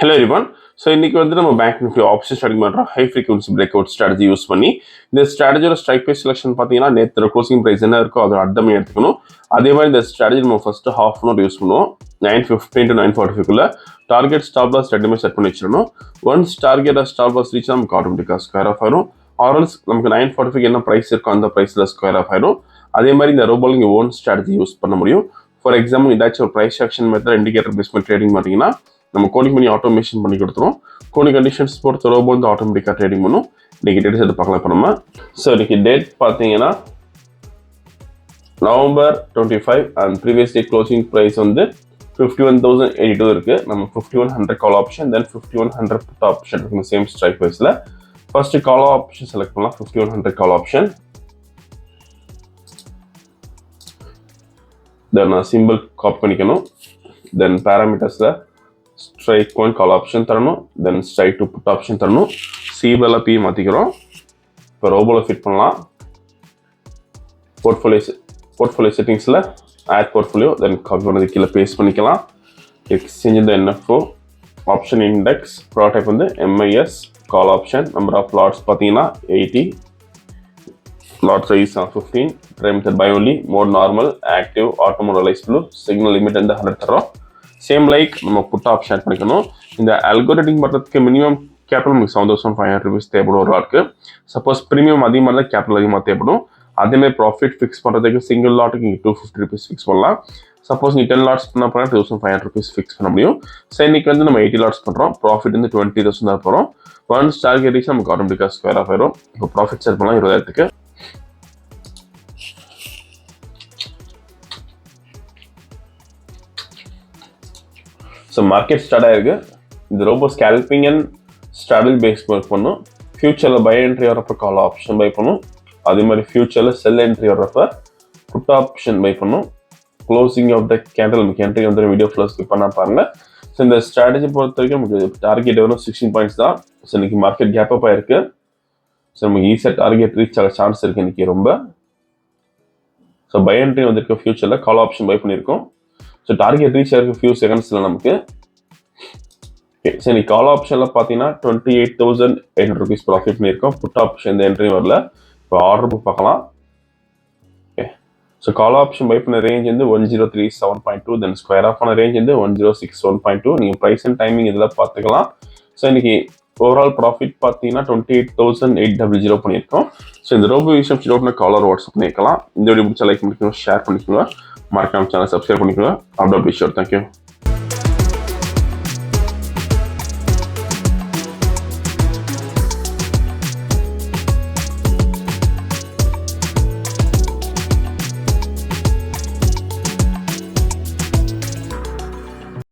Hello everyone. So இன்னைக்கு வந்து நம்ம பேங்க் நிஃப்டி ஆப்ஷன் ஸ்டார்டிங் பண்றோம் high frequency break out strategy use பண்ணி இந்த ஸ்ட்ராட்டஜியோட ஸ்ட்ரைக் ப்ரைஸ் செலக்ஷன் பார்த்தீங்கன்னா நேற்று க்ளோசிங் ப்ரைஸ் என்ன இருக்கோ அதை அர்த்தமே எடுத்துக்கணும். அதே மாதிரி இந்த ஸ்ட்ராட்டஜி நம்ம first half an hour use பண்ணுவோம் 9:15 to 9:45 டார்கெட் ஸ்டாப் லாஸ் ரெண்டுமே செட் பண்ணி வச்சிடணும். Once target stop loss reach நமக்கு ஆட்டோமேட்டிக்காக ஸ்கொயர் ஆஃப் ஆயிரும். ஆர்எல்ஸ் நமக்கு 9:45 என்ன ப்ரைஸ் இருக்கோ அந்த ப்ரைஸில் ஸ்கொயர் ஆஃப் ஆயிரும். அதே மாதிரி இந்த ரோபோல் நீங்கள் ஓன் ஸ்ட்ராட்டஜி யூஸ் பண்ண முடியும். ஃபார் எக்ஸாம்பிள் ஏதாச்சும் ஒரு price action method indicator base பண்ணி ட்ரேடிங் பார்த்தீங்கன்னா நம்ம கோடிங் பண்ணி ஆட்டோமேஷன் பண்ணி கொடுத்துரும். கோடிங் கண்டிஷன்ஸ் பொறுத்த ரோபோ வந்து ஆட்டோமேட்டிக்காக ட்ரேடிங் பண்ணும். இன்னைக்கு டேட் எடுத்து பார்க்கலாம். இப்போ நம்ம இன்னைக்கு டேட் பார்த்தீங்கன்னா November 25 and previous day closing price வந்து 51,082 இருக்கு. நம்ம 5100 call option then 5100 put option இருக்கு சேம் ஸ்ட்ரைக் ப்ரைஸில். ஃபர்ஸ்ட் கால் ஆப்ஷன் செலக்ட் பண்ணலாம். 5100 call option then simple copy பண்ணிக்கணும். தென் பேராமீட்டர்ஸில் ஸ்ட்ரைக் ஒன் கால் ஆப்ஷன் தரணும். Then strike two put option தரணும். சிபிஎல்ல பி மாற்றிக்கிறோம். இப்போ ரோபோவில் ஃபிட் பண்ணலாம். போர்ட்ஃபோலியோ செட்டிங்ஸில் ஆட் போர்ட்ஃபோலியோ தென் காப்பி பண்ணது கீழே பேஸ்ட் பண்ணிக்கலாம். எக்ஸ்சேஞ்ச் இந்த என்எஃப்ஓ ஆப்ஷன் இண்டெக்ஸ் ப்ராடக்ட் வந்து MIS call option number of lots பார்த்தீங்கன்னா 80 lot size 15 try method by only mode normal active auto mode லைஸ் ப்ளூ சிக்னல் லிமிட் வந்து 100 தரோம். சேம் லைக் நம்ம புட் ஆப்ஷன் ஆட் பண்ணிக்கணும். இந்த அல்கோ ட்ரேடிங் பண்ணுறதுக்கு minimum capital நமக்கு 7,500 rupees தேவைப்படும் ஒரு ஆளுக்கு. சப்போஸ் ப்ரீமியம் அதிகமாக இருந்தால் கேபிட்டல் அதிகமாக தேவைப்படும். அதேமாதிரி ப்ராஃபிட் ஃபிக்ஸ் பண்ணுறதுக்கு சிங்கிள் லாட்டுக்கு நீங்கள் 250 rupees ஃபிக்ஸ் பண்ணலாம். சப்போஸ் நீங்கள் 10 லாட்ஸ் பண்ண போனால் 2,500 rupees ஃபிக்ஸ் பண்ண முடியும். ஸோ இன்னைக்கு வந்து நம்ம 80 லாட்ஸ் பண்ணுறோம். ப்ராஃபிட் வந்து 20,000 தான் போகிறோம். ஒன்ஸ் டார்கெட் ரீச் நமக்கு ஆட்டோமேட்டிக்காக ஸ்கொயர் ஆஃப் ஆயிரும். இப்போ ப்ராஃபிட் செட் பண்ணலாம் 20,000க்கு. ஸோ மார்க்கெட் ஸ்டார்ட் ஆயிருக்கு. இந்த robo scalping and strategy base work பண்ணும். ஃபியூச்சரில் பை என்ட்ரி வரப்போ கால் ஆப்ஷன் பை பண்ணும். அதே மாதிரி ஃபியூச்சரில் செல் என்ட்ரி வரப்போ புட் ஆப்ஷன் பை பண்ணும். க்ளோசிங் ஆஃப் த கேண்டில் நமக்கு என்ட்ரி வந்து வீடியோ ஃபுல்லாக ஸ்கிப் பண்ணால் பாருங்கள். ஸோ இந்த ஸ்ட்ராட்டஜி பொறுத்த வரைக்கும் நமக்கு டார்கெட் வரும் 16 பாயிண்ட்ஸ் தான். ஸோ இன்னைக்கு மார்க்கெட் கேப் அப் ஆயிருக்கு. ஸோ நமக்கு ஈஸியாக டார்கெட் ரீச் ஆக சான்ஸ் இருக்குது இன்னைக்கு ரொம்ப. ஸோ பை என்ட்ரி வந்திருக்க ஃபியூச்சரில் கால் ஆப்ஷன் பை பண்ணியிருக்கோம். ஸோ டார்கெட் ரீச் ஆகிருக்கு ஃபியூ செகண்ட்ஸில் நமக்கு. ஸோ இன்னைக்கு கால் ஆப்ஷனில் பார்த்தீங்கன்னா 28,800 rupees ப்ராஃபிட் பண்ணியிருக்கோம். புட் ஆப்ஷன் இந்த என்ட்ரி வரல. இப்போ ஆர்டர் புக் பார்க்கலாம். Okay, so call option by பண்ண ரேஞ்ச் வந்து 1037.2 தென் ஸ்கொயர் ஆஃப் ஆன ரேஞ்ச் வந்து 1061.2. நீங்கள் ப்ரைஸ் அண்ட் டைமிங் இதில் பார்த்துக்கலாம். ஸோ இன்னைக்கு ஓவரால் ப்ராஃபிட் பார்த்தீங்கன்னா 28,800 பண்ணியிருக்கோம். ஸோ இந்த ரோபோ விஷயம் சிலோட்னா காலர் வாட்ஸ்அப் பண்ணிக்கலாம். இந்த வீடியோ பிடிச்சா லைக் பண்ணிக்கணும், ஷேர் பண்ணிக்கோங்க, மறக்காம சேனல் சப்ஸ்கிரைப் பண்ணிக்கோங்க. அப்டேட் விஷயம். தேங்க்யூ.